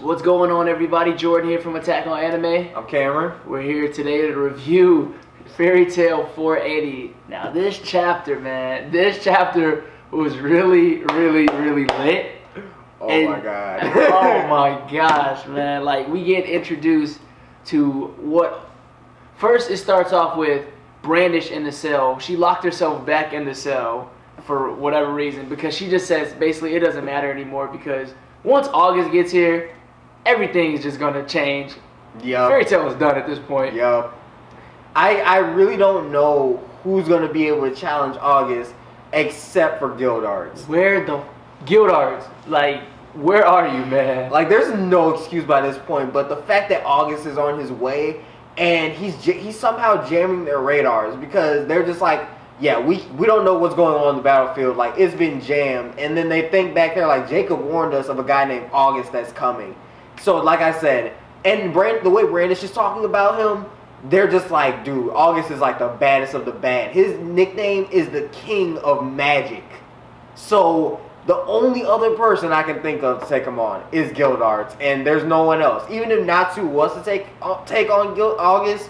What's going on, everybody? Jordan here from Attack on Anime. I'm Cameron. We're here today to review Fairy Tail 480. Now, this chapter, man, was really lit. My god. Oh my gosh, man. Like, we get introduced to what... First, it starts off with Brandish in the cell. She locked herself back in the cell for whatever reason, because she just says, basically, it doesn't matter anymore, because once August gets here, everything's just going to change. Yep. Fairy Tail is done at this point. Yep. I really don't know who's going to be able to challenge August except for Gildarts. Where the... Gildarts, like, where are you, man? Like, there's no excuse by this point, but the fact that August is on his way and he's somehow jamming their radars, because they're just like, yeah, we don't know what's going on the battlefield. Like, it's been jammed. And then they think back there, like, Jacob warned us of a guy named August that's coming. So, like I said, and the way Brandish is talking about him, they're just like, dude, August is like the baddest of the bad. His nickname is the King of Magic. So, the only other person I can think of to take him on is Gildarts, and there's no one else. Even if Natsu was to take on August,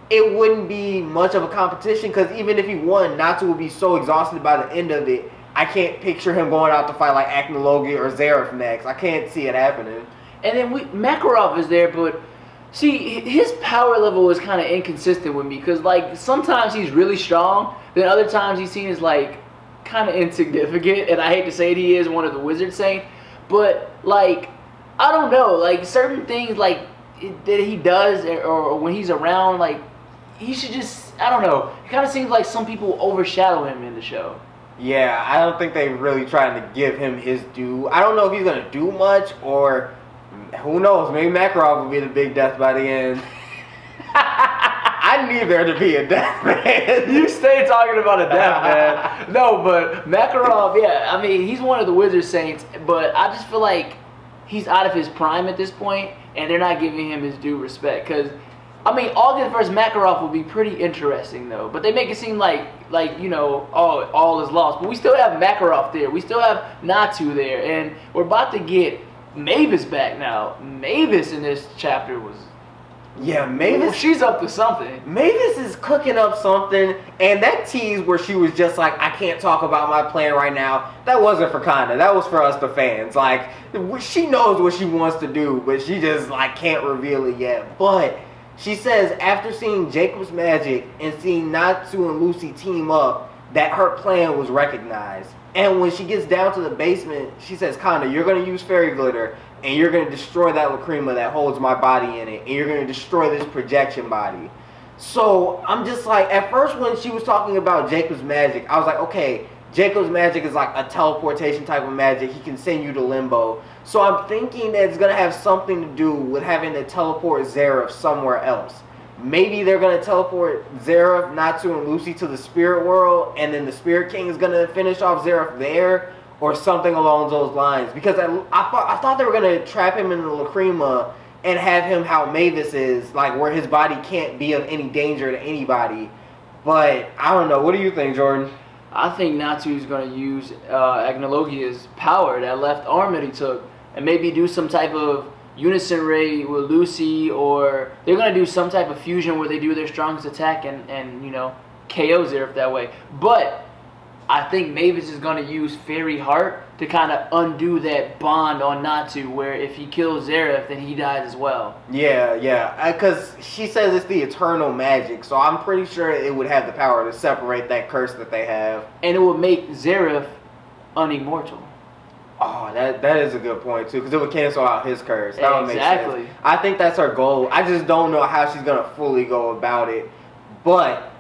it wouldn't be much of a competition, because even if he won, Natsu would be so exhausted by the end of it. I can't picture him going out to fight like Acnologia or Zeref next. I can't see it happening. And then Makarov is there, but see, his power level is kind of inconsistent with me, because like sometimes he's really strong, then other times he's seen as like kind of insignificant, and I hate to say it, he is one of the Wizard Saints, but like I don't know, like certain things like that he does, or when he's around, like he should just, I don't know, it kind of seems like some people overshadow him in the show. Yeah, I don't think they're really trying to give him his due. I don't know if he's going to do much, or who knows, maybe Makarov will be the big death by the end. I need there to be a death, man. You stay talking about a death, man. No, but Makarov, yeah, I mean, he's one of the Wizard Saints, but I just feel like he's out of his prime at this point, and they're not giving him his due respect, because I mean, August versus Makarov will be pretty interesting, though. But they make it seem like you know, all is lost. But we still have Makarov there. We still have Natsu there. And we're about to get Mavis back now. Mavis in this chapter was... Yeah, Mavis... Well, she's up to something. Mavis is cooking up something. And that tease where she was just like, I can't talk about my plan right now, that wasn't for Kanda. That was for us, the fans. Like, she knows what she wants to do, but she just, like, can't reveal it yet. But... she says after seeing Jacob's magic and seeing Natsu and Lucy team up, that her plan was recognized. And when she gets down to the basement, she says, Kanda, you're going to use fairy glitter, and you're going to destroy that lacrima that holds my body in it, and you're going to destroy this projection body. So I'm just like, at first when she was talking about Jacob's magic, I was like, okay, Jacob's magic is like a teleportation type of magic. He can send you to limbo. So I'm thinking that it's going to have something to do with having to teleport Zeref somewhere else. Maybe they're going to teleport Zeref, Natsu, and Lucy to the spirit world, and then the Spirit King is going to finish off Zeref there, or something along those lines. Because I thought they were going to trap him in the lacrima and have him how Mavis is, like where his body can't be of any danger to anybody. But I don't know. What do you think, Jordan? I think Natsu is going to use Agnologia's power, that left arm that he took, and maybe do some type of unison ray with Lucy, or they're going to do some type of fusion where they do their strongest attack and you know, KO Zeref that way. But I think Mavis is going to use Fairy Heart to kind of undo that bond on Natsu, where if he kills Zeref, then he dies as well. Yeah, because she says it's the eternal magic, so I'm pretty sure it would have the power to separate that curse that they have. And it would make Zeref unimmortal. Oh, that is a good point, too, because it would cancel out his curse. That would make sense. Exactly. I think that's her goal. I just don't know how she's going to fully go about it. But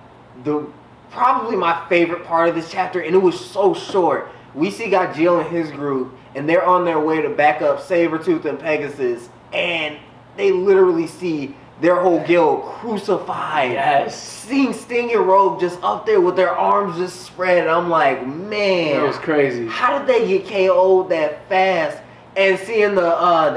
probably my favorite part of this chapter, and it was so short, we see Gajeel and his group, and they're on their way to back up Sabretooth and Pegasus, and they literally see their whole guild crucified. Yes. Seeing Sting and Rogue just up there with their arms just spread, and I'm like, man. That was crazy. How did they get KO'd that fast? And seeing the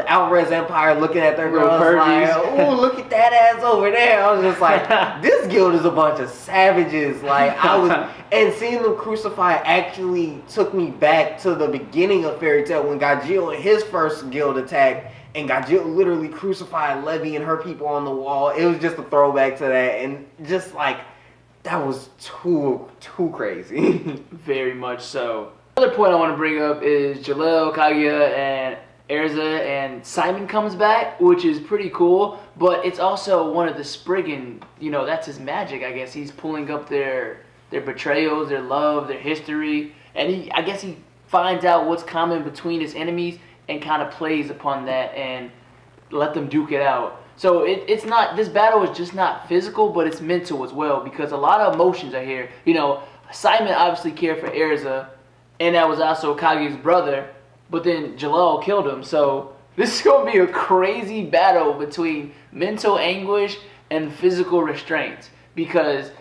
Alvarez Empire looking at their girls like, oh, look at that ass over there. I was just like, this guild is a bunch of savages. Like, and seeing them crucify actually took me back to the beginning of Fairy Tail when Gajeel and his first guild attacked. and Godzilla literally crucified Levy and her people on the wall. It was just a throwback to that, and just like that was too crazy. Very much so. Another point I want to bring up is Jalil, Kaguya, and Erza, and Simon comes back, which is pretty cool, but it's also one of the Spriggan, that's his magic, I guess. He's pulling up their betrayals, their love, their history, and I guess he finds out what's common between his enemies and kind of plays upon that and let them duke it out. So it's not, this battle is just not physical, but it's mental as well, because a lot of emotions are here. Simon obviously cared for Erza, and that was also Kaguya's brother, but then Jalal killed him. So this is going to be a crazy battle between mental anguish and physical restraints, because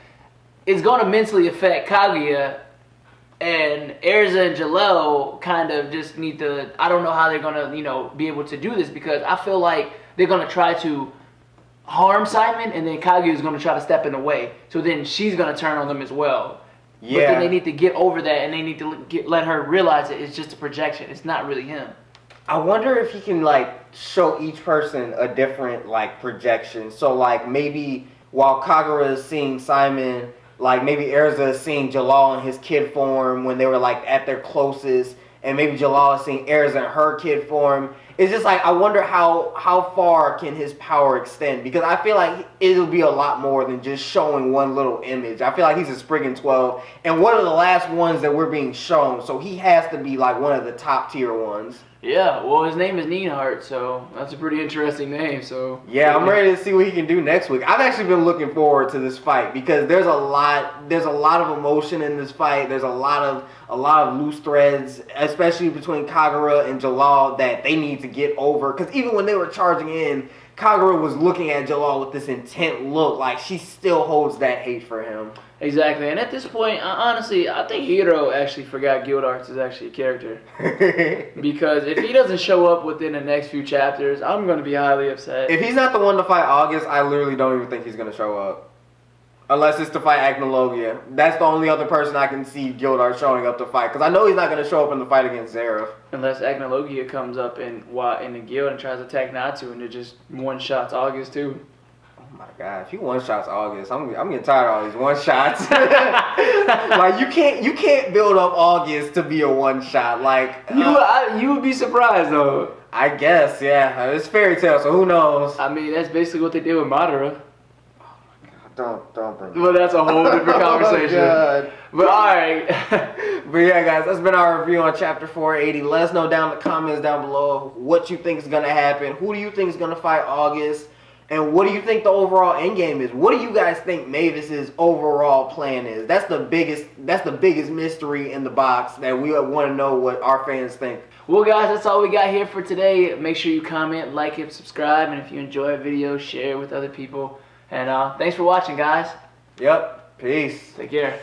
it's going to mentally affect Kaguya, and Erza and Jalal kind of just need to, I don't know how they're going to, be able to do this, because I feel like they're going to try to harm Simon, and then Kaguya is going to try to step in the way. So then she's going to turn on them as well. Yeah. But then they need to get over that, and they need to let her realize that it's just a projection. It's not really him. I wonder if he can, show each person a different, projection. So, maybe while Kagura is seeing Simon, maybe Erza is seeing Jalal in his kid form when they were, at their closest, and maybe Jalal is seeing Erza in her kid form. It's just, I wonder how far can his power extend? Because I feel like it'll be a lot more than just showing one little image. I feel like he's a Spriggan 12, and one of the last ones that we're being shown, so he has to be, one of the top tier ones. Yeah, well, his name is Neenhart, so that's a pretty interesting name. So yeah, I'm ready to see what he can do next week. I've actually been looking forward to this fight because there's a lot of emotion in this fight. There's a lot of loose threads, especially between Kagura and Jalal, that they need to get over. Because even when they were charging in, Kagura was looking at Jalal with this intent look, like she still holds that hate for him. Exactly, and at this point, honestly, I think Hiro actually forgot Gildarts is actually a character. Because if he doesn't show up within the next few chapters, I'm going to be highly upset. If he's not the one to fight August, I literally don't even think he's going to show up. Unless it's to fight Agnologia. That's the only other person I can see Gildarts showing up to fight. Because I know he's not going to show up in the fight against Zeref. Unless Agnologia comes up in the guild and tries to attack Natsu and it just one-shots August too. Oh my god, if you one-shots August, I'm getting tired of all these one-shots. you can't build up August to be a one-shot. You would be surprised though. I guess, yeah. It's fairy tale, so who knows? I mean, that's basically what they did with Madara. Don't bring it. Well, that's a whole different conversation. God. But alright. But yeah, guys, that's been our review on Chapter 480. Let us know down in the comments down below what you think is going to happen. Who do you think is going to fight August? And what do you think the overall endgame is? What do you guys think Mavis's overall plan is? That's the biggest mystery in the box that we want to know what our fans think. Well, guys, that's all we got here for today. Make sure you comment, like, and subscribe. And if you enjoy a video, share it with other people. And thanks for watching, guys. Yep. Peace. Take care.